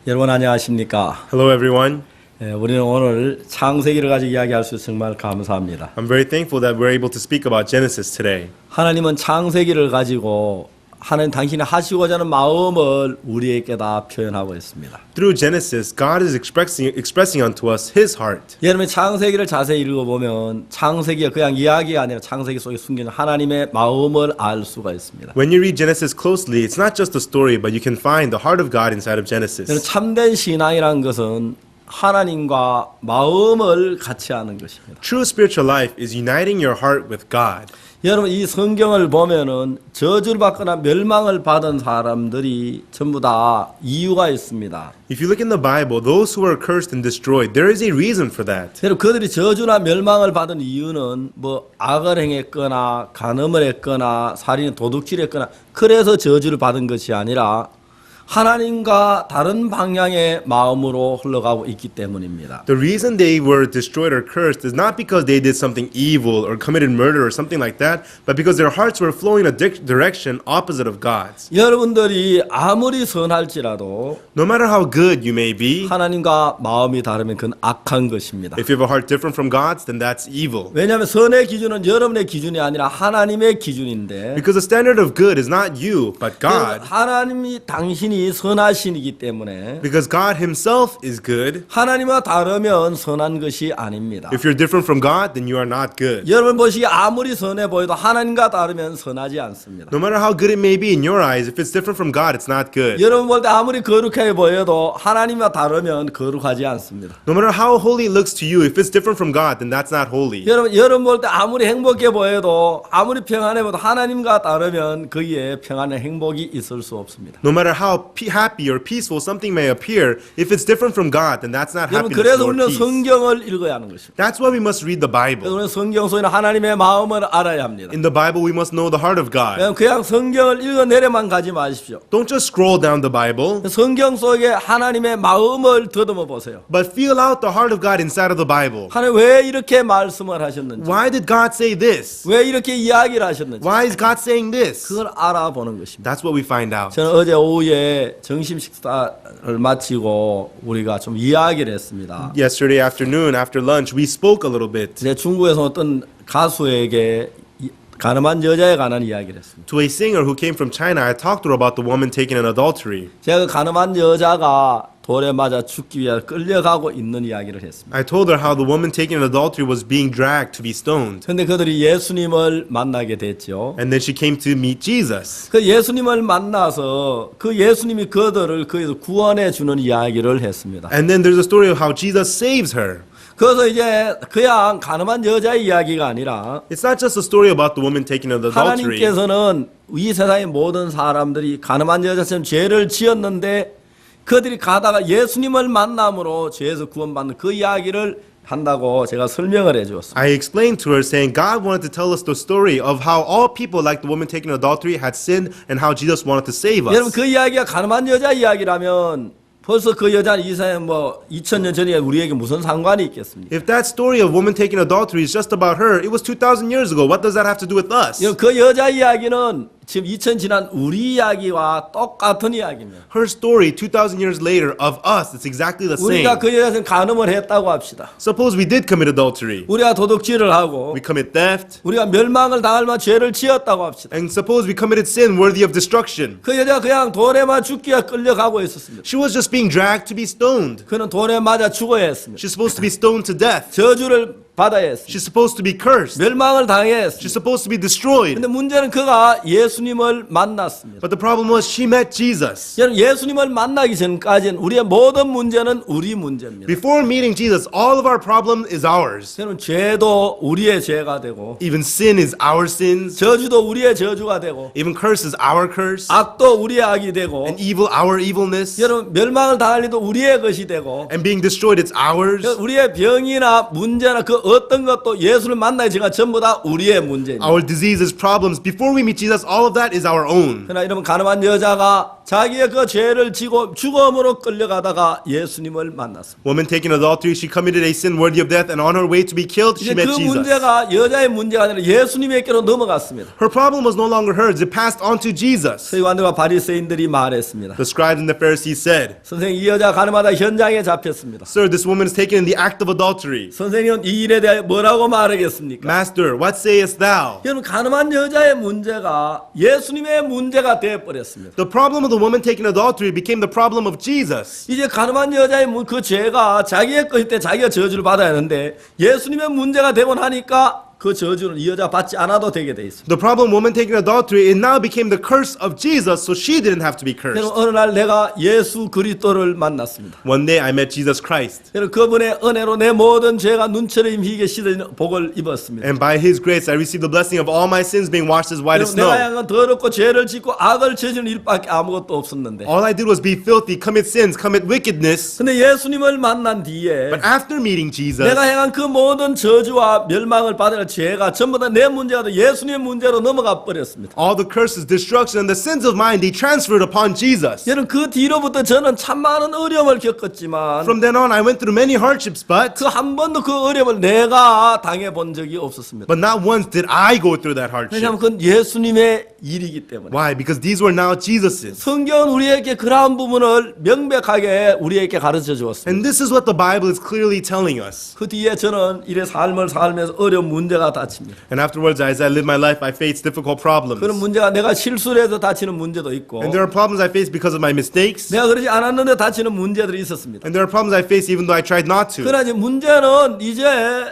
여러분 안녕하십니까? Hello, everyone. 우리는 오늘 창세기를 가지고 이야기할 수 있어 정말 감사합니다. I'm very thankful that we're able to speak about Genesis today. 하나님은 창세기를 가지고 하나님 당신이 하시고자 하는 마음을 우리에게 다 표현하고 있습니다. Through Genesis, God is expressing unto us His heart. 여러분 창세기를 자세히 읽어보면 창세기가 그냥 이야기가 아니라 창세기 속에 숨겨진 하나님의 마음을 알 수가 있습니다. When you read Genesis closely, it's not just a story, but you can find the heart of God inside of 여러분 Genesis. 참된 신앙이라는 것은 하나님과 마음을 같이 하는 것입니다. True spiritual life is uniting your heart with God. 여러분 이 성경을 보면은 저주를 받거나 멸망을 받은 사람들이 전부 다 이유가 있습니다. If you look in the Bible, those who are cursed and destroyed, there is a reason for that. 여러분 그들이 저주나 멸망을 받은 이유는 뭐 악을 행했거나 간음을 했거나 살인 도둑질했거나 그래서 저주를 받은 것이 아니라 하나님과 다른 방향의 마음으로 흘러가고 있기 때문입니다. The reason they were destroyed or cursed is not because they did something evil or committed murder or something like that, but because their hearts were flowing in a direction opposite of God's. 여러분들이 아무리 선할지라도 No matter how good you may be, 하나님과 마음이 다르면 그건 악한 것입니다. if you have a heart different from God's, then that's evil. 왜냐하면 선의 기준은 여러분의 기준이 아니라 하나님의 기준인데 Because the standard of good is not you, but God. 하나님이 당신이 선하신이기 때문에 Because God Himself is good. 하나님과 다르면 선한 것이 아닙니다. If you're different from God, then you are not good. 여러분 보시기에 아무리 선해 보여도 하나님과 다르면 선하지 않습니다. No matter how good it may be in your eyes, if it's different from God, it's not good. 여러분 볼 때 아무리 거룩해 보여도 하나님과 다르면 거룩하지 않습니다. No matter how holy it looks to you, if it's different from God, then that's not holy. 여러분 볼 때 아무리 행복해 보여도 아무리 평안해 보여도 하나님과 다르면 거기에 평안의 행복이 있을 수 없습니다. No matter how happy or peaceful something may appear, if it's different from God, then that's not 여러분 happiness 그래서 or 우리는 peace. 성경을 읽어야 하는 것입니다. That's why we must read the Bible. 그래서 우리는 성경 속에 하나님의 마음을 알아야 합니다. In the Bible, we must know the heart of God. 그냥 성경을 읽어내려만 가지 마십시오. Don't just scroll down the Bible, 성경 속에 하나님의 마음을 더듬어 보세요. but feel out the heart of God inside of the Bible. 하나님 왜 이렇게 말씀을 하셨는지, Why did God say this? 왜 이렇게 이야기를 하셨는지 Why is God saying this? 그걸 알아보는 것입니다. That's what we find out. 저는 어제 오후에 점심 식사를 마치고 우리가 좀 이야기를 했습니다. Yesterday afternoon, after lunch, we spoke a little bit 제 중국에서 어떤 가수에게 가늠한 여자에 관한 이야기를 했습니다. to a singer who came from China. I talked to her about the woman taken in adultery. 제가 그 가늠한 여자가 돌에 맞아 죽기 위해 끌려가고 있는 이야기를 했습니다. I told her how the woman taken in adultery was being dragged to be stoned. 그런데 그들이 예수님을 만나게 됐죠. And then she came to meet Jesus. 그 예수님을 만나서 그 예수님이 그들을 거기서 구원해 주는 이야기를 했습니다. And then there's a story of how Jesus saves her. 그래서 이제 그냥 가늠한 여자의 이야기가 아니라 It's not just a story about the woman taken in adultery. 하나님께서는 이 세상의 모든 사람들이 가늠한 여자처럼 죄를 지었는데 그들이 가다가 예수님을 만남으로 죄에서 구원받는 그 이야기를 한다고 제가 설명을 해주었습니다. I explained to her saying God wanted to tell us the story of how all people like the woman taken in adultery had sinned and how Jesus wanted to save 여러분 us. 그 이야기가 가늠한 여자 이야기라면 벌써 그 여자는 이 세상에 뭐 2000년 전에 우리에게 무슨 상관이 있겠습니까? If that story of woman taken in adultery is just about her, it was 2,000 years ago. What does that have to do with us? 그 여자 이야기는 지금 2000 지난 우리 이야기와 똑같은 이야기입니다. Her story 2,000 years later of us, it's exactly the same. 우리가 그 여자한테 간음을 했다고 합시다. Suppose we did commit adultery. 우리가 도둑질을 하고 We commit theft. 우리가 멸망을 당할 만한 죄를 지었다고 합시다. And suppose we committed sin worthy of destruction. 그 여자가 그냥 돌에만 죽기 위해 끌려가고 있었습니다. She was just being dragged to be stoned. 그는 돌에 맞아 죽어야 했습니다. She's supposed to be stoned to death. 저주를 받아야 했습니다. She's supposed to be cursed. 멸망을 당해야 She's 했습니다. supposed to be destroyed. 근데 문제는 그가 예수님을 만났습니다. But the problem was she met Jesus. 여러분 예수님을 만나기 전까지는 우리의 모든 문제는 우리 문제입니다. Before meeting Jesus, all of our problem is ours. 여러분 죄도 우리의 죄가 되고 Even sin is our sins. 저주도 우리의 저주가 되고 Even curse is our curse. 악도 우리의 악이 되고 And evil, our evilness. 여러분 멸망을 당할 일도 우리의 것이 되고 And being destroyed, it's ours. 우리의 병이나 문제나 그 어떤 것도 예수를 만나기 전까 전부 다 우리의 문제입니다. Our diseases, problems, before we meet Jesus, all of that is our own. 그러나 여러분 가늠한 여자가 자기의 그 죄를 지고 죽음으로 끌려가다가 예수님을 만났습니다. Woman taking adultery, she committed a sin worthy of death, and on her way to be killed, she 이제 met 그 Jesus. 문제가 여자의 문제가 아니라 예수님에게로 넘어갔습니다. Her problem was no longer hers, it passed on to Jesus. 서기관들과 바리새인들이 말했습니다. The scribes and the Pharisees said, 선생님, 이 여자 가늠하다 현장에 잡혔습니다. Sir, this woman is taken in the act of adultery. 선생님은 이 일에 대해 뭐라고 말하겠습니까? Master, what sayest thou? 여러분, 가늠한 여자의 문제가 예수님의 문제가 되어버렸습니다. The problem of the woman taking adultery became the problem of Jesus. 이제 가늠한 여자의 그 죄가 자기의 것일 때 자기가 저주를 받아야 하는데 예수님의 문제가 되고 나니까 그 저주는 이 여자 받지 않아도 되게 돼 있습니다. The problem woman taking adultery, it now became the curse of Jesus, so she didn't have to be cursed. 여러분, 어느 날 내가 예수 그리스도를 만났습니다. One day I met Jesus Christ, 여러분, 그분의 은혜로 내 모든 죄가 눈처럼 희게 씻어지는 복을 입었습니다. and by His grace I received the blessing of all my sins being washed as white as 여러분, 내가 snow. 향한 더럽고 죄를 짓고 악을 저지르는 일밖에 아무것도 없었는데 All I did was be filthy, commit sins, commit wickedness. 근데 예수님을 만난 뒤에 But after meeting Jesus, 내가 행한 그 모든 저주와 멸망을 받을 죄가 전부 다 내 문제가 돼 예수님의 문제로 넘어가 버렸습니다. all the curses, destruction, and the sins of mine, they transferred upon Jesus. 여러분, 그 뒤로부터 저는 참 많은 어려움을 겪었지만 From then on, I went through many hardships, but 그 한 번도 그 어려움을 내가 당해본 적이 없었습니다. not once did I go through that hardship. 왜냐하면 그건 예수님의 일이기 때문에. Why? Because these were now Jesus's. 성경은 우리에게 그러한 부분을 명백하게 우리에게 가르쳐 주었습니다. And this is what the Bible is clearly telling us. 그 뒤에 저는 이래 삶을 살면서 어려운 문제가 닥칩니다. And afterwards, as I live my life, I face difficult problems. 그런 문제가 내가 실수를 해서 다치는 문제도 있고 And there are problems I face because of my mistakes. 내가 그러지 않았는데 다치는 문제들이 있었습니다. And there are problems I face even though I tried not to. 그러나 이제 문제는 이제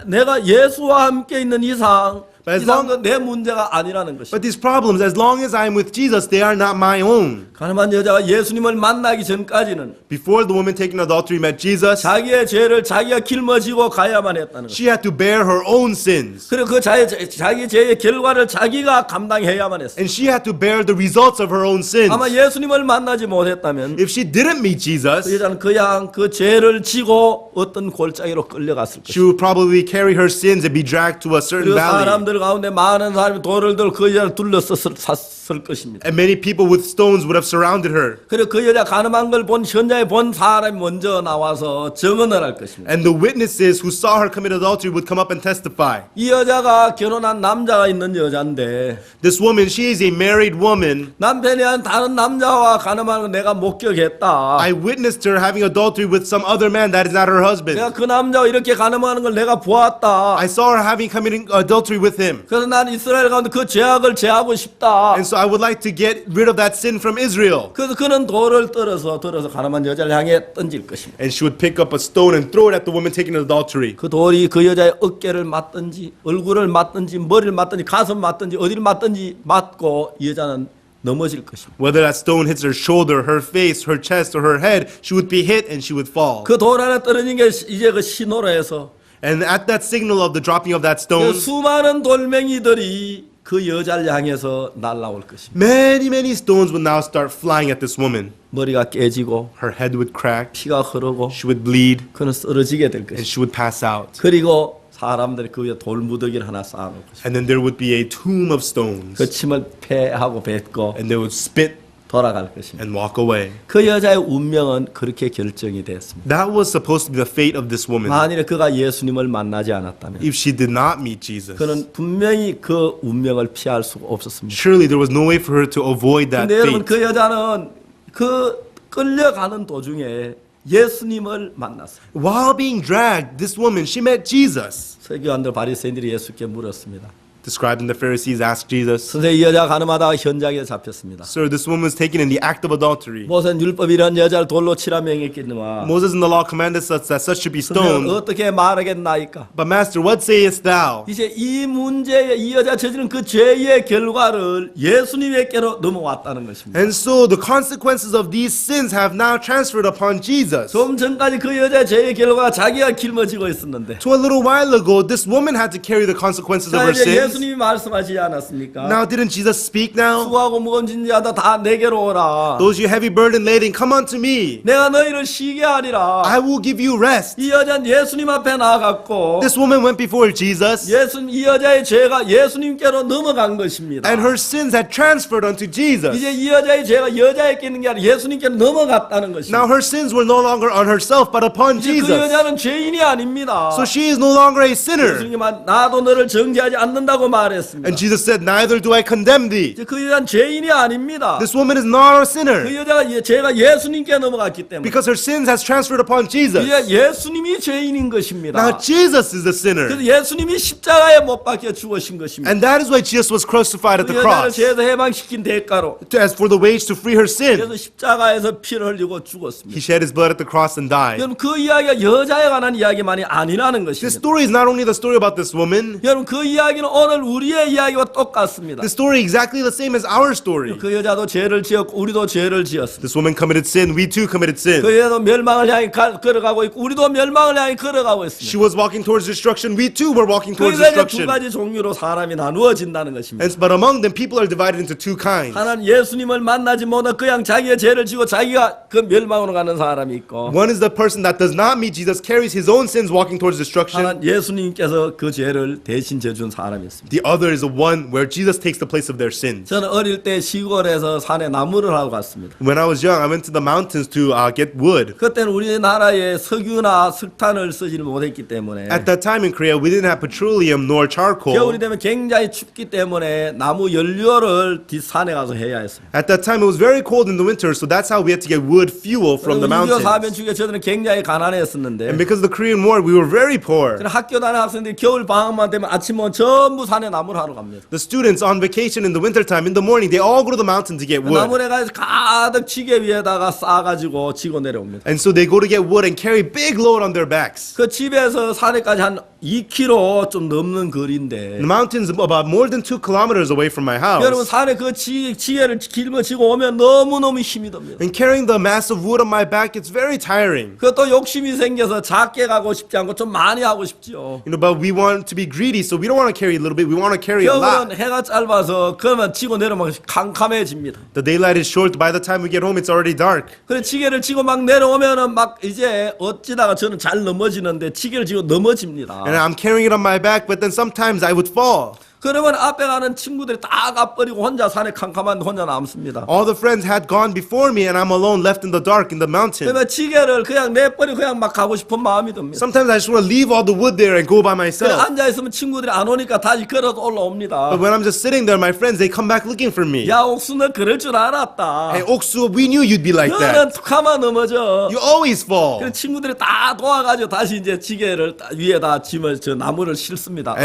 내가 예수와 함께 있는 이상 But as 이상은 내 문제가 아니라는 것입니다. But these problems, as long as I'm with Jesus, they are not my own. 가늠한 여자가 예수님을 만나기 전까지는 Before the woman taking adultery met Jesus, 자기의 죄를 자기가 길머지고 가야만 했다는 것입니다. she had to bear her own sins. 그리고 그 자기 죄의 결과를 자기가 감당해야만 했어요. And she had to bear the results of her own sins. 아마 예수님을 만나지 못했다면 If she didn't meet 그 Jesus, 여자는 그냥 그 죄를 지고 어떤 골짜기로 끌려갔을 she 것입니다. would probably carry her sins and be dragged to a certain 그리고 valley. 사람들 가운데 많은 사람이 돌을 들고 그 여자를 둘러섰을 것입니다. And many people with stones would have surrounded her. 그리고 그 여자 가늠한 걸 본 현장에 본 사람이 먼저 나와서 증언을 할 것입니다. And the witnesses who saw her commit adultery would come up and testify. 이 여자가 결혼한 남자가 있는 여자인데 This woman, she is a married woman. 남편이 한 다른 남자와 가늠하는 걸 내가 목격했다. I witnessed her having adultery with some other man that is not her husband. 내가 그 남자와 이렇게 가늠하는 걸 내가 보았다. I saw her committing adultery with him. 그래서 난 이스라엘 가운데 그 죄악을 제하고 싶다. And so I would like to get rid of that sin from Israel. 그래서 그는 돌을 들어서 가늠한 여자를 향해 던질 것입니다. And she would pick up a stone and throw it at the woman taking adultery. 그 돌이 그 여자의 어깨를 맞든지 얼굴을 맞든지 머리를 맞든지 가슴 맞든지 어디를 맞든지 맞고 이 여자는 넘어질 것입니다. Whether that stone hits her shoulder, her face, her chest, or her head, she would be hit and she would fall. 그 돌 안에 떨어진 게 이제 그 신호로 해서 And at that signal of the dropping of that 그 stone, 수많은 돌멩이들이 그 여자를 향해서 날아올 것입니다. many stones would now start flying at this woman. 머리가 깨지고 Her head would crack, 피가 흐르고 she would bleed, 그는 쓰러지게 될 and 것입니다. she would pass out. 그리고 사람들이 그 위에 돌무더기를 하나 쌓아놓을 것입니다. And then there would be a tomb of stones. 그 침을 패하고 뱉고 And they would spit 돌아갈 것입니다. and walk away. 그 여자의 운명은 그렇게 결정이 됐습니다. That was supposed to be the fate of this woman. 만일에 그가 예수님을 만나지 않았다면 If she did not meet Jesus, 그는 분명히 그 운명을 피할 수가 없었습니다. surely there was no way for her to avoid that 근데 여러분, fate. 그 여자는 그 끌려가는 도중에 예수님을 만났어요. While being dragged, this woman, she met Jesus. 서기관들 바리새인들이 예수께 물었습니다. The scribes and the Pharisees asked Jesus, 선생님, 이 여자가 가늠하다가 현장에 잡혔습니다. Sir, this woman was taken in the act of adultery. 모세는 율법이 이런 여자를 돌로 치라 명했겠느냐. Moses in the law commanded us that such should be 선생님, stoned. 어떻게 말하겠나이까? But Master, what sayest thou? 이제 이 문제에 이 여자 저지른 그 죄의 결과를 예수님에게로 넘어왔다는 것입니다. And so the consequences of these sins have now transferred upon Jesus. 좀 전까지 그 여자의 죄의 결과가 자기가 길머지고 있었는데 To a little while ago, this woman had to carry the consequences of 자, her 이제 sins. 예수님이 말씀하시지 않았습니까? Now, didn't Jesus speak now? 수고하고 무거운 짐진 자다 다 내게로 오라. Those you heavy burden laden, come unto me. 내가 너희를 쉬게 하리라. I will give you rest. 이 여자는 예수님 앞에 나아갔고 This woman went before Jesus, 이 여자의 죄가 예수님께로 넘어간 것입니다. and her sins had transferred unto Jesus. 이제 이 여자의 죄가 여자에게 있는 게 아니라 예수님께로 넘어갔다는 것입니다. Now her sins were no longer on herself, but upon 이제 그 Jesus. 여자는 죄인이 아닙니다. So she is no longer a sinner. 예수님이 나도 너를 정죄하지 않는다고 말했습니다. And Jesus said, neither do I condemn thee. 이제 그 여자는 죄인이 아닙니다. This woman is not a 그 sinner 여자가 죄가 예수님께 넘어갔기 때문에 because her sins has transferred upon Jesus. 이제 예수님이 죄인인 것입니다. Now Jesus is the sinner. 그래서 예수님이 십자가에 못 박혀 죽으신 것입니다. And that is why Jesus was crucified at 그 the 여자를 cross. 죄에서 해방시킨 대가로 As for the wage to free her sin, 그래서 십자가에서 피를 흘리고 he 죽었습니다. shed his blood at the cross and died. 여러분 그 이야기가 여자에 관한 이야기만이 아니라는 This 것입니다. story is not only the story about this woman, 여러분 그 이야기는 오늘 우리의 이야기와 똑같습니다. the story exactly the same as our story. 그 여자도 죄를 지었고 우리도 죄를 지었습니다. This woman committed sin, we too committed sin. 그 여자도 멸망을 향해 걸어가고 있고 우리도 멸망을 향해 걸어가고 있습니다. She was walking towards destruction, we too were walking towards 그러니까 이제 두 destruction. 가지 종류로 사람이 나누어진다는 것입니다. But among them, people are divided into two kinds. 하나는 예수님을 만나지 못한 그냥 자기의 죄를 지고 자기가 그 멸망으로 가는 사람이 있고 One is the person that does not meet Jesus, carries his own sins walking towards destruction. 하나는 예수님께서 그 죄를 대신 져준 사람이 있습니다. The other is the one where Jesus takes the place of their sins. 저는 어릴 때 시골에서 산에 나무를 하고 갔습니다. When I was young, I went to the mountains to get wood. 그때는 우리나라에 석유나 석탄을 쓰지를 못했기 때문에 At that time in Korea, we didn't have petroleum nor charcoal. 겨울이 되면 굉장히 춥기 때문에 나무 연료를 뒷산에 가서 해야 했습니다. At that time, it was very cold in the winter, so that's how we had to get wood fuel from the 6.25 mountains. 사변 중에 저들은 굉장히 가난했었는데 And because of the Korean War, we were very poor. 그래서 학교 다니는 학생들이 겨울 방학만 되면 아침 오면 전부 산에 나무를 하러 갑니다. The students on vacation in the winter time, in the morning, they all go to the mountain to get wood. 나무에 가서 가득 지게 위에다가 싸가지고 지고 내려옵니다. And so they go to get wood and carry big load on their backs. 그 집에서 산에까지 한 2km 좀 넘는 거리인데 The mountain's about more than 2 kilometers away from my 여러분 house. 산에 그 지게를 짊어지고 오면 너무너무 힘이 듭니다. And carrying the massive wood on my back, it's very tiring. 그것도 욕심이 생겨서 작게 가고 싶지 않고 좀 많이 하고 싶지요. You know, but we want to be greedy, so we don't want to carry a little bit, we want to carry a 겨울은 lot. 해가 짧아서 그러면 지고 내려오면 캄캄해집니다. The daylight is short, by the time we get home, it's already dark. 그래 지게를 지고 막 내려오면은 막 이제 어찌다가 저는 잘 넘어지는데 지게를 지고 넘어집니다. And I'm carrying it on my back, but then sometimes I would fall. 그러면 앞에 가는 친구들이 다 가버리고 혼자 산에 캄캄한데 혼자 남습니다. All the friends had gone before me, and I'm alone, left in the dark in the mountain. 그러면 지게를 그냥 내버리고 그냥 막 가고 싶은 마음이 듭니다. Sometimes I just want to leave all the wood there and go by 그래 myself. 앉아 있으면 친구들이 안 오니까 다시 걸어서 올라옵니다. But when I'm just sitting there, my friends, they come back looking for me. 야 옥수 너 그럴 줄 알았다. Hey, Oksu, we knew you'd be like 너는 that. 툭하면 넘어져. You always fall. 그래 친구들이 다 도와가지고 다시 이제 지게를 위에다 짐을 저 나무를 실습니다.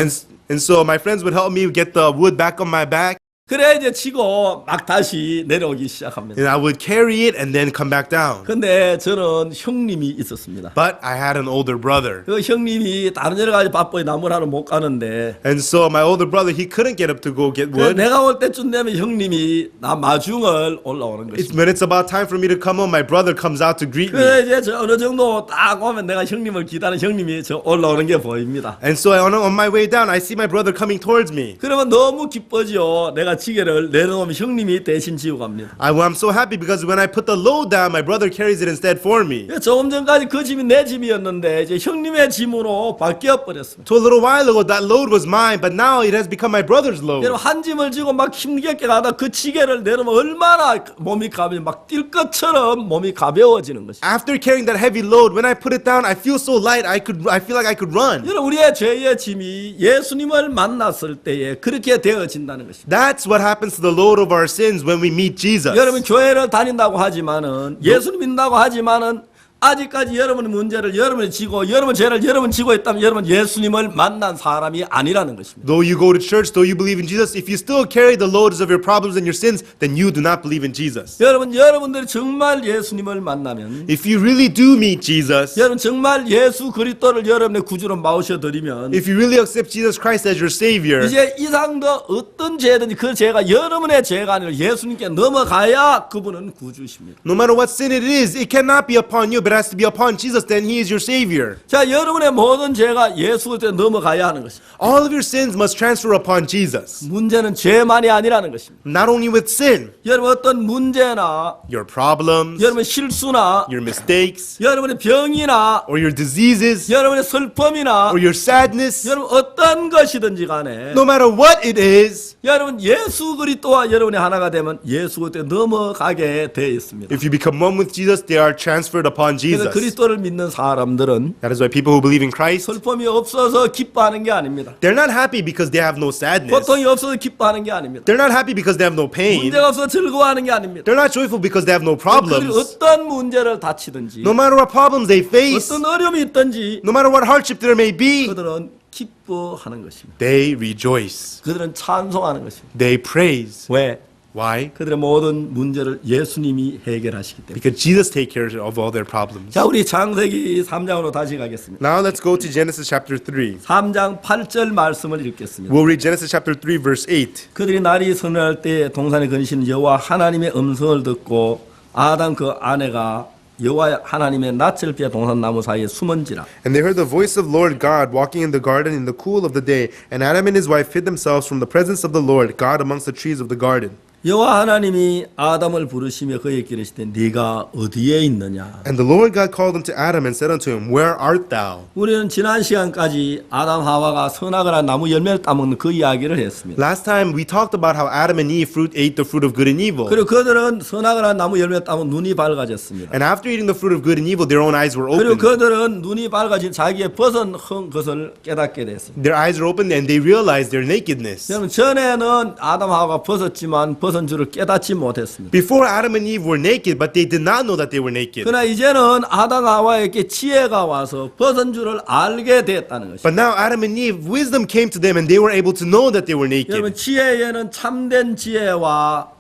And so my friends would help me get the wood back on my back, 그래 이제 치고 막 다시 내려오기 시작합니다. and I would carry it and then come back down. 근데 저는 형님이 있었습니다. But I had an older brother. 그 형님이 다른 여러 가지 바빠요. 나무를 하러 못 가는데 And so my older brother, he couldn't get up to go get 그래 wood. 내가 올 때쯤 되면 형님이 나 마중을 올라오는 것입니다. When it's about time for me to come home, my brother comes out to greet me. 그래 이제 저 어느 정도 딱 오면 내가 형님을 기다리는 형님이 저 올라오는 게 보입니다. And so on my way down, I see my brother coming towards me. 그러면 너무 기뻐지요. 내가 지게를 내려놓으면 형님이 대신 지고 갑니다. I'm so happy because when I put the load down, my brother carries it instead for me. 조금 전까지 그 짐이 내 짐이었는데 이제 형님의 짐으로 바뀌어 버렸습니다. So a little while ago, that load was mine, but now it has become my brother's load. 여러분 한 짐을 지고 막 힘겹게 가다 그 지게를 내려면 얼마나 몸이 가벼워 막 뛸 것처럼 몸이 가벼워지는 것입니다. After carrying that heavy load, when I put it down, I feel so light. I feel like I could run. 여러분 우리의 죄의 짐이 예수님을 만났을 때에 그렇게 되어진다는 것입니다. That's what happens to the load of our sins when we meet Jesus. 여러분 교회를 다닌다고 하지만은 예수 믿는다고 하지만은 아직까지 여러분의 문제를 여러분이 지고 여러분 죄를 여러분 지고 있다면 여러분 예수님을 만난 사람이 아니라는 것입니다. Though you go to church, though you believe in Jesus, if you still carry the loads of your problems and your sins, then you do not believe in Jesus. 여러분들이 정말 예수님을 만나면 If you really do meet Jesus, 여러분 정말 예수 그리스도를 여러분의 구주로 모셔드리면 if you really accept Jesus Christ as your Savior, 이제 이상 더 어떤 죄든지 그 죄가 여러분의 죄가 아니라 예수님께 넘어가야 그분은 구주십니다. no matter what sin it is, it cannot be upon you, but it has to be upon Jesus. Then He is your Savior. 자, 여러분의 모든 죄가 예수 그리스도에 넘어가야 하는 것입니다. All of your sins must transfer upon Jesus. 문제는 죄만이 아니라는 것입니다. Not only with sin, 여러분 어떤 문제나 your problems, 여러분 실수나 your mistakes, 여러분의 병이나 or your diseases, 여러분의 슬픔이나 or your sadness, 여러분 어떤 것이든지 간에 no matter what it is, 여러분 예수 그리스도와 여러분이 하나가 되면 예수 그리스도에 넘어가게 되어 있습니다. if you become one with Jesus, they are transferred upon 그래서 Jesus. 그리스도를 믿는 사람들은 That is why people who believe in Christ, 슬픔이 없어서 기뻐하는 게 아닙니다. they're not happy because they have no sadness. 고통이 없어서 기뻐하는 게 아닙니다. They're not happy because they have no pain. 문제가 없어서 즐거워하는 게 아닙니다. They're not joyful because they have no 그들이 problems. 어떤 문제를 다치든지 No matter what problems they face, 어떤 어려움이 있든지 no matter what hardship there may be, 그들은 기뻐하는 것입니다. they rejoice. 그들은 찬송하는 것입니다. They praise. 왜? Why? 그들의 모든 문제를 예수님이 해결하시기 때문에. Because Jesus takes care of all their problems. 자, 우리 창세기 3장으로 다시 가겠습니다. Now let's go to Genesis chapter 3. 3장 8절 말씀을 읽겠습니다. We'll read Genesis chapter 3 verse 8. 그들이 날이 서늘할 때 동산에 거니시는 여호와 하나님의 음성을 듣고 아담 그 아내가 여호와 하나님의 낯을 피해 동산 나무 사이에 숨은지라. And they heard the voice of Lord God walking in the garden in the cool of the day. And Adam and his wife hid themselves from the presence of the Lord God amongst the trees of the garden. 여호와 하나님이 아담을 부르시며 그에게 이르시되 네가 어디에 있느냐. And the Lord God called unto Adam and said unto him, Where art thou? 우리는 지난 시간까지 아담 하와가 선악을 나무 열매를 따먹는 그 이야기를 했습니다. Last time we talked about how Adam and Eve ate the fruit of good and evil. 그리고 그들은 선악을 나무 열매를 따먹 눈이 밝아졌습니다. And after eating the fruit of good and evil, their own eyes were 그리고 opened. 그들은 눈이 밝아진 자기의 벗은 것을 깨닫게 됐습니다. Their eyes were opened and they realized their nakedness. 여러분 전에는 아담 하와가 벗었지만 벗은 줄을 깨닫지 못했습니다. Before Adam and Eve were naked, but they did not know that they were naked. 그러나 이제는 아담 하와에게 지혜가 와서 벗은 줄을 알게 됐다는 것입니다. But now Adam and Eve, wisdom came to them and they were able to know that they were 여러분 naked. 지혜에는 참된 지혜와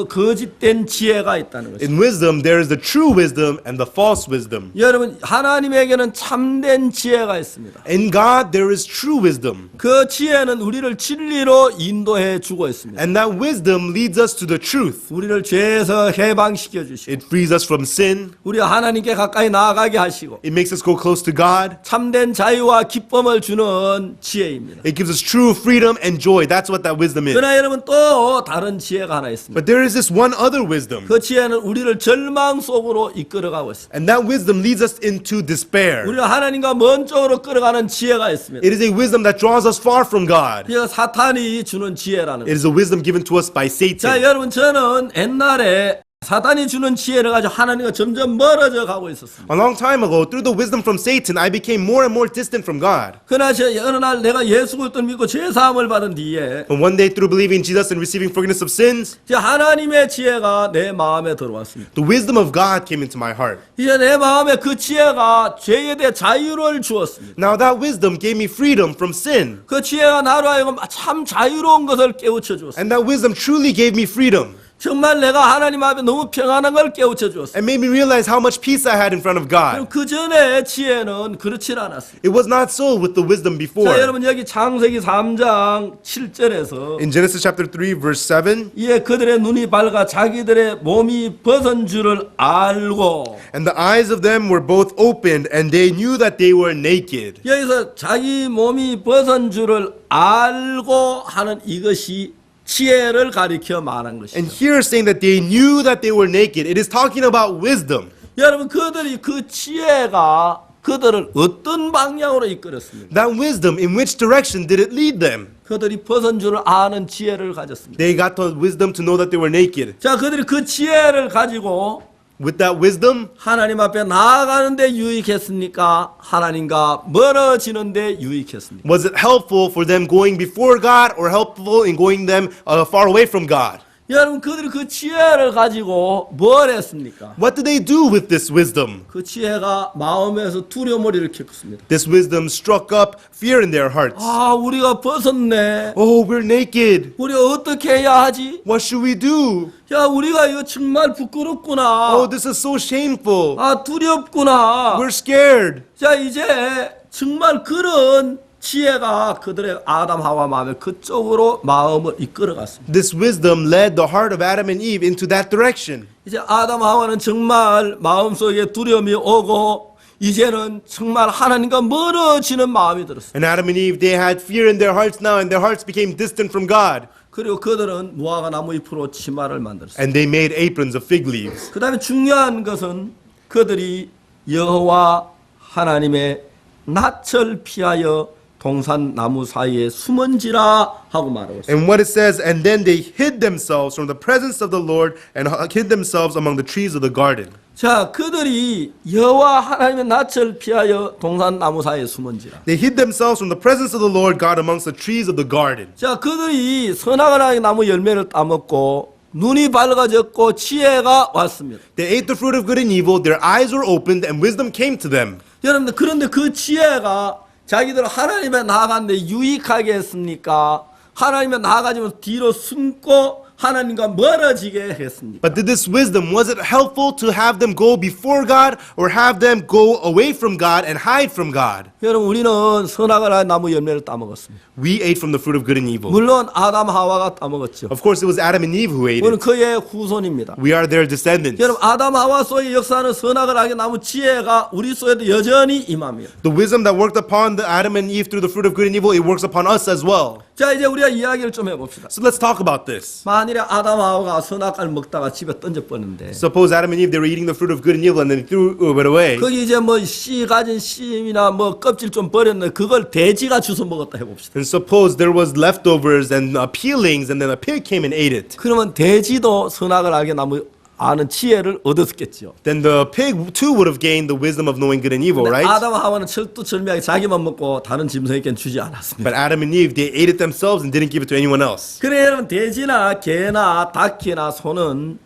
거짓된 지혜가 있다는 것입니다. In wisdom, there is the true wisdom and the false wisdom. 여러분 하나님에게는 참된 지혜가 있습니다. In God, there is true wisdom. 그 지혜는 우리를 진리로 인도해 주고 있습니다. And that wisdom leads us to the truth. 우리를 죄에서 해방시켜 주시고 It frees us from sin. 우리가 하나님께 가까이 나아가게 하시고 It makes us go close to God. 참된 자유와 기쁨을 주는 지혜입니다. It gives us true freedom and joy. That's what that wisdom is. 그러나 여러분 또 다른 지혜가 하나 있습니다. But there is this one other wisdom. 그 지혜는 우리를 절망 속으로 이끌어가고 있습니다. And that wisdom leads us into despair. 우리가 하나님과 먼 쪽으로 끌어가는 지혜가 있습니다. It is a wisdom that draws us far from God. 이거 사탄이 주는 지혜라는 It 거예요. is a wisdom given to us by 자, Satan. 여러분 저는 옛날에 사탄이 주는 지혜를 가지고 하나님과 점점 멀어져 가고 있었습니다. A long time ago, through the wisdom from Satan, I became more and more distant from God. 그러나 어느 날 내가 예수 그리스도를 믿고 죄 사함을 받은 뒤에 And one day, through believing in Jesus and receiving forgiveness of sins, 이제 하나님의 지혜가 내 마음에 들어왔습니다. the wisdom of God came into my heart. 이제 내 마음에 그 지혜가 죄에 대해 자유를 주었습니다. Now that wisdom gave me freedom from sin. 그 지혜가 나로 하여금 참 자유로운 것을 깨우쳐 주었습니다. And that wisdom truly gave me freedom. 정말 내가 하나님 앞에 너무 평안한 걸 깨우쳐 주었습니다. And made me realize how much peace I had in front of God. 그 전에 지혜는 그렇지 않았습니다. It was not so with the wisdom 자, before. 여러분 여기 창세기 3장 7절에서 In Genesis chapter 3, verse 7, 이에 그들의 눈이 밝아 자기들의 몸이 벗은 줄을 알고 and the eyes of them were both opened, and they knew that they were naked. 여기서 자기 몸이 벗은 줄을 알고 하는 이것이 지혜를 가리켜 말한 것이죠. And here saying that they knew that they were naked, it is talking about wisdom. 여러분 그들이 그 지혜가 그들을 어떤 방향으로 이끌었습니까? That wisdom, in which direction did it lead them? 그들이 벗은 줄을 아는 지혜를 가졌습니다. They got the wisdom to know that they were naked. 자, 그들이 그 지혜를 가지고 With that wisdom, 하나님 앞에 나아가는데 유익했습니까? 하나님과 멀어지는데 유익했습니까? was it helpful for them going before God or helpful in going them far away from God? 여러분 그들이 그 지혜를 가지고 뭘 했습니까? What did they do with this wisdom? 그 지혜가 마음에서 두려움을 일으켰습니다. This wisdom struck up fear in their hearts. 아, 우리가 벗었네. Oh, we're naked. 우리 어떻게 해야 하지? What should we do? 야, 우리가 이거 정말 부끄럽구나. Oh, this is so shameful. 아, 두렵구나. We're scared. 자, 이제 정말 그런 지혜가 그들의 아담 하와 마음에 그쪽으로 마음을 이끌어갔습니다. This wisdom led the heart of Adam and Eve into that direction. 이제 아담 하와는 정말 마음속에 두려움이 오고 이제는 정말 하나님과 멀어지는 마음이 들었어요. And Adam and Eve, they had fear in their hearts now, and their hearts became distant from God. 그리고 그들은 무화과 나무 잎으로 치마를 만들었어요. And they made aprons of fig leaves. 그 다음에 중요한 것은 그들이 여호와 하나님의 낯을 피하여 동산 나무 사이에 숨은지라 하고 말하고 있어요. And what it says, and then they hid themselves from the presence of the Lord and hid themselves among the trees of the garden. 자, 그들이 여호와 하나님의 낯을 피하여 동산 나무 사이에 숨은지라. They hid themselves from the presence of the Lord God amongst the trees of the garden. 자, 그들이 선악을 하는 나무 열매를 따먹고 눈이 밝아졌고 지혜가 왔습니다. They ate the fruit of good and evil, their eyes were opened, and wisdom came to them. 여러분들 그런데 그 지혜가 자기들 하나님에 나아가는데 유익하게 했습니까? 하나님에 나아가지면 뒤로 숨고 하나님과 멀어지게 했습니까? But did this wisdom, was it helpful to have them go before God or have them go away from God and hide from God? 여러분 우리는 선악을 한 나무 열매를 따먹었습니다. We ate from the fruit of good and evil. 물론 아담 하와가 따먹었죠. Of course, it was Adam and Eve who ate 우리는 it. 그의 후손입니다. We are their descendants. 여러분 아담 하와 속의 역사는 선악을 하게 나무 지혜가 우리 속에도 여전히 임합니다. The wisdom that worked upon the Adam and Eve through the fruit of good and evil, it works upon us as well. 자 이제 우리가 이야기를 좀 해봅시다. So let's talk about this. 만일에 아담 하와가 선악을 먹다가 집에 던져버렸는데 Suppose Adam and Eve, they were eating the fruit of good and evil and then threw it away. 거기 이제 뭐 씨 가진 씨나 뭐 껍질 좀 버렸는데 그걸 돼지가 주워 먹었다 해봅시다. And suppose there was leftovers and peelings and then a pig came and ate it. 그러면 돼지도 선악을 알게 나무 아는 지혜를 얻었겠죠. Then the pig too would have gained the wisdom of knowing good and evil, 근데 right? 아담 하와는 철두철미하게 자기만 먹고 다른 짐승에게는 주지 않았습니다. But Adam and Eve, they ate it themselves and didn't give it to anyone else. 그래 여러분 돼지나 개나 닭이나 소는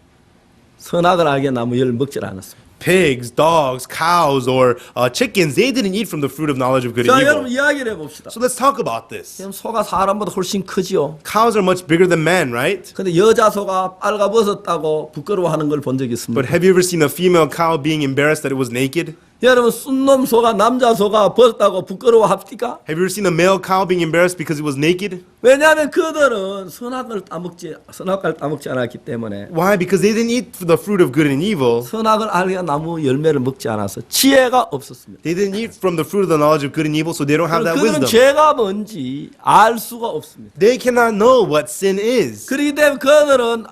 선악을 알게 나무 열을 먹질 않았습니다. Pigs, dogs, cows, or chickens, they didn't eat from the fruit of knowledge of good 자 and 여러분 evil. 이야기를 해봅시다. So let's talk about this. 지금 소가 사람보다 훨씬 크지요. Cows are much bigger than man, right? 근데 여자 소가 빨가벗었다고 부끄러워하는 걸 본 적이 있습니다. But have you ever seen a female cow being embarrassed that it was naked? 여러분 순놈 소가 남자 소가 벗었다고 부끄러워합니까? Have you ever seen a male cow being embarrassed because it was naked? 왜냐하면 그들은 선악을 따먹지 않았기 때문에 Why? Because they didn't eat the fruit of good and evil. 선악을 알게 나무 열매를 먹지 않아서 지혜가 없었습니다. They didn't eat from the fruit of the knowledge of good and evil, so they don't have that 그들은 wisdom. 죄가 뭔지 알 수가 없습니다. They cannot know what sin is. 그렇기 때문에 그들은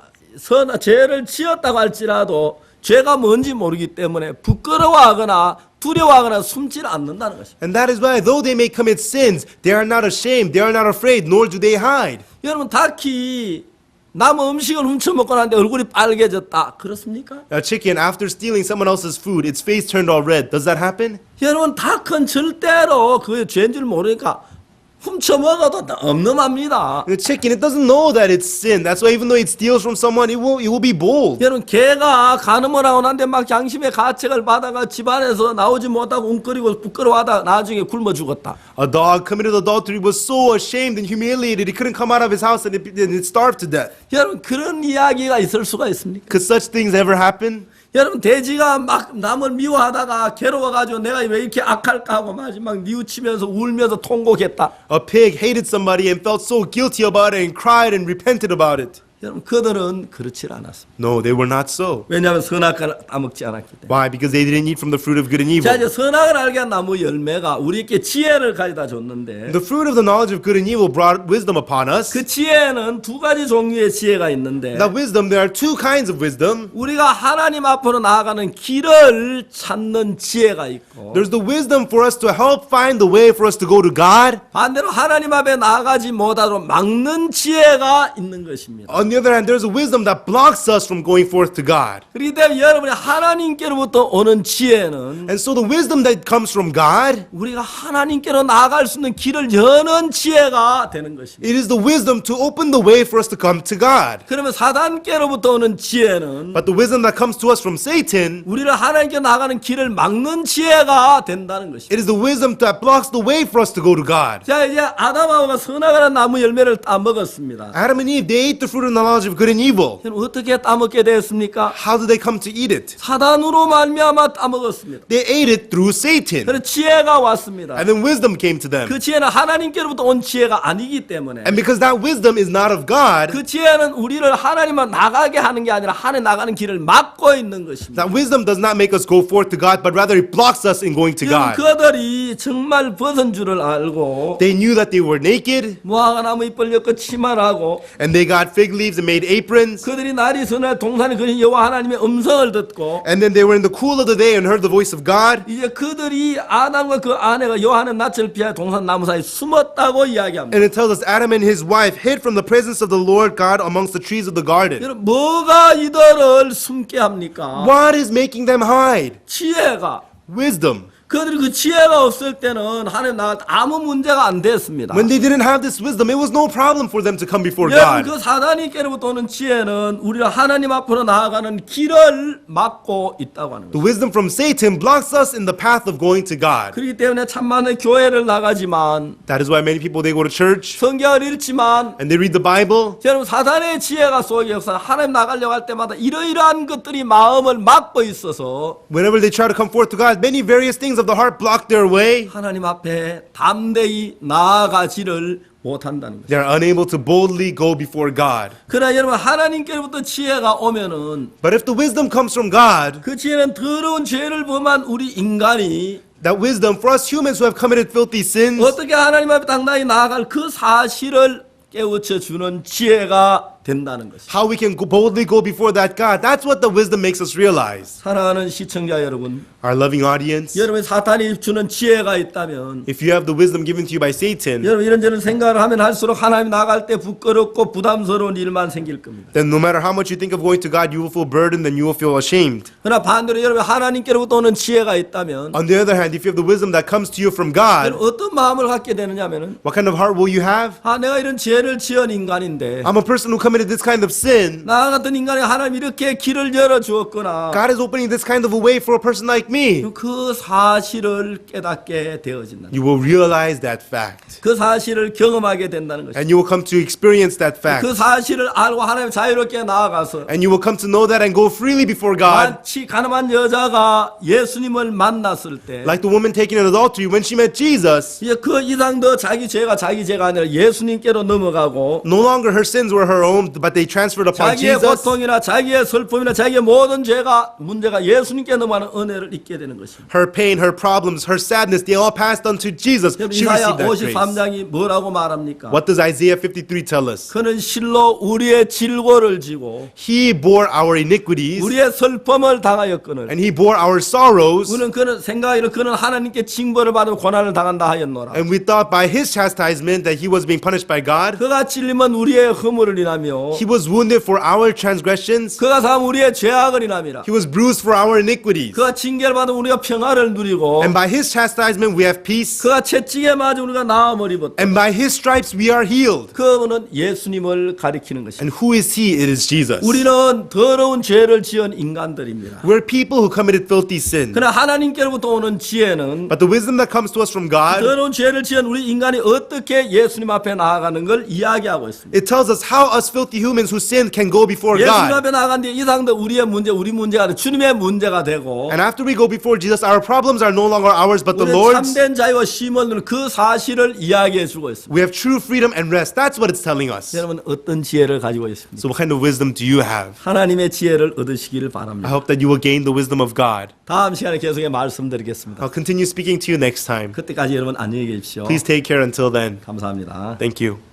죄를 지었다고 할지라도 죄가 뭔지 모르기 때문에 부끄러워하거나 두려워하거나 숨지를 않는다는 것입니다. And that is why, though they may commit sins, they are not ashamed, they are not afraid, nor do they hide. 여러분 닭이 남 음식을 훔쳐먹고 나는데 얼굴이 빨개졌다. 그렇습니까? A chicken, after stealing someone else's food, its face turned all red. Does that happen? 여러분 닭은 절대로 그게 죄인 줄 모르니까 훔쳐먹어도 엄름합니다. The chicken, it doesn't know that it's sin. That's why even though it steals from someone, it will be bold. 여러분 개가 간음을 하고 난데 막 양심의 가책을 받아가 집안에서 나오지 못하고 웅크리고 부끄러워하다 나중에 굶어 죽었다. A dog committed adultery, was so ashamed and humiliated, he couldn't come out of his house and it starved to death. 여러분 그런 이야기가 있을 수가 있습니까? Could such things ever happen? 여러분 돼지가 막 남을 미워하다가 괴로워가지고 내가 왜 이렇게 악할까 하고 마지막 뉘우치면서 울면서 통곡했다. A pig hated somebody and felt so guilty about it and cried and repented about it. 여러분 그들은 그렇지 않았습니다. No, they were not so. 왜냐하면 선악을 따먹지 않았기 때문에. Why? Because they didn't eat from the fruit of good and evil. 자 이제 선악을 알게 한 나무 열매가 우리에게 지혜를 가져다 줬는데 The fruit of the knowledge of good and evil brought wisdom upon us. 그 지혜는 두 가지 종류의 지혜가 있는데 That wisdom, there are two kinds of wisdom. 우리가 하나님 앞으로 나아가는 길을 찾는 지혜가 있고 There's the wisdom for us to help find the way for us to go to God. 반대로 하나님 앞에 나아가지 못하도록 막는 지혜가 있는 것입니다. On the other hand, there's a wisdom that blocks us from going forth to God. 그렇기 때문에 여러분이 하나님께로부터 오는 지혜는 And so the wisdom that comes from God, 우리가 하나님께로 나아갈 수 있는 길을 여는 지혜가 되는 것입니다. it is the wisdom to open the way for us to come to God. 그러면 사단께로부터 오는 지혜는 But the wisdom that comes to us from Satan, 우리를 하나님께 나가는 길을 막는 지혜가 된다는 것입니다. it is the wisdom that blocks the way for us to go to God. 자 이제 아담하고가 선악을 한 나무 열매를 따 먹었습니다. Adam and Eve, they ate the fruit of knowledge of good and evil. 여러분 어떻게 따먹게 되었습니까? How did they come to eat it? 사단으로 말미암아 따먹었습니다. They ate it through Satan. 그래서 지혜가 왔습니다. And then wisdom came to them. 그 지혜는 하나님께로부터 온 지혜가 아니기 때문에 And because that wisdom is not of God, 그 지혜는 우리를 하나님만 나가게 하는 게 아니라 하나님 나가는 길을 막고 있는 것입니다. that wisdom does not make us go forth to God, but rather it blocks us in going to 여러분, God. 그들이 정말 벗은 줄을 알고 They knew that they were naked, 무화과 나무 잎을 엮고 치마를 하고 and they got fig leaves and made aprons. 그들이 날이 서날 동산에 거신 여호와 하나님의 음성을 듣고 And then they were in the cool of the day and heard the voice of God. 이제 그들이 아담과 그 아내가 여호와의 낯을 피하여 동산 나무 사이에 숨었다고 이야기합니다. And it tells us Adam and his wife hid from the presence of the Lord God amongst the trees of the garden. 여러분 뭐가 이들을 숨게 합니까? What is making them hide? 지혜가. Wisdom. 그들이 그 지혜가 없을 때는 하나님 나갈 때 아무 문제가 안 됐습니다. When they didn't have this wisdom, it was no problem for them to come before 여러분 God. 그 사단이께로부터 오는 지혜는 우리가 하나님 앞으로 나아가는 길을 막고 있다고 하는 The 거예요. wisdom from Satan blocks us in the path of going to God. 그렇기 때문에 참 많은 교회를 나가지만 That is why many people, they go to church 성경을 읽지만 and they read the Bible. 여러분 사단의 지혜가 속에 역사 하나님 나가려고 할 때마다 이러이러한 것들이 마음을 막고 있어서 Whenever they try to come forth to God, many various things of the heart block their way. 하나님 앞에 담대히 나아가지를 못한다는 거죠. They are unable to boldly go before God. 그러나 여러분 하나님께로부터 지혜가 오면은 But if the wisdom comes from God, 그 지혜는 더러운 죄를 범한 우리 인간이 that wisdom for us humans who have committed filthy sins, 어떻게 하나님 앞에 당당히 나아갈 그 사실을 깨우쳐 주는 지혜가 된다는 것입니다. how we can boldly go before that God, that's what the wisdom makes us realize. 사랑하는 시청자 여러분, Our loving audience, 여러분 사탄이 주는 지혜가 있다면 if you have the wisdom given to you by Satan, 여러분 이런저런 생각을 하면 할수록 하나님 나갈 때 부끄럽고 부담스러운 일만 생길 겁니다. then no matter how much you think of going to God, you will feel burdened and you will feel ashamed. 그러나 반대로 여러분 하나님께로부터 오는 지혜가 있다면 On the other hand, if you have the wisdom that comes to you from God, 여러분 어떤 마음을 갖게 되느냐면은 what kind of heart will you have? 내가 이런 죄를 지은 인간인데 I'm a person who committed this kind of sin. 나 같은 인간이 하나님 이렇게 길을 열어 주었구나. God is opening this kind of a way for a person like me. 그 사실을 깨닫게 되어진다. You will realize that fact. 그 사실을 경험하게 된다는 것이죠. And you will come to experience that fact. 그 사실을 알고 하나님 자유롭게 나아가서 And you will come to know that and go freely before God. 마치 가늠한 여자가 예수님을 만났을 때 Like the woman taken in adultery when she met Jesus. 이제 그 이상 더 자기 죄가 아니라 예수님께로 넘어가고 No longer her sins were her own, but they transferred upon 자기의 Jesus. 고통이나 자기의 슬픔이나 자기의 모든 문제가 예수님께 넘어가는 은혜를 잊게 되는 것입니다. Her pain, her problems, her sadness, they all passed on to Jesus. She 이사야 received that grace. 53장이 뭐라고 말합니까? What does Isaiah 53 tell us? 그는 실로 우리의 질고를 지고 He bore our iniquities 우리의 슬픔을 당하였거늘 and he bore our sorrows. 그는 생각하기를 그는 하나님께 징벌을 받으며 고난을 당한다 하였노라. And we thought by his chastisement that he was being punished by God. 그가 찔림은 우리의 허물을 인하며 He was wounded for our transgressions. 그가 사함 우리의 죄악을 인함이라. He was bruised for our iniquities. 그가 징계를 받으면 우리가 평화를 누리고 And by his chastisement we have peace. 그가 채찍에 맞아 우리가 나음을 입었다. And by his stripes we are healed. 그분은 예수님을 가리키는 것입니다. And who is he? It is Jesus. 우리는 더러운 죄를 지은 인간들입니다. We're people who committed filthy sin. 그러나 하나님께로부터 오는 지혜는 But the wisdom that comes to us from God, 더러운 죄를 지은 우리 인간이 어떻게 예수님 앞에 나아가는 걸 이야기하고 있습니다. it tells us how us filthy humans who sin can go before 예수님 God. 앞에 나아간 뒤에 이상 더 우리 문제가 아니라 주님의 문제가 되고 And after we go before Jesus, our problems are no longer ours but the 우리는 Lord's. 참된 자유와 쉼을 누리는 그 사실을 이야기해 주고 있습니다. We have true freedom and rest. That's what it's telling us. 여러분 어떤 지혜를 가지고 있습니까? So what kind of wisdom do you have? 하나님의 지혜를 얻으시기를 I 바랍니다. hope that you will gain the wisdom of God. 다음 시간에 계속해 말씀드리겠습니다. I'll continue speaking to you next time. 그때까지 여러분 안녕히 계십시오. Please take care until then. 감사합니다. Thank you.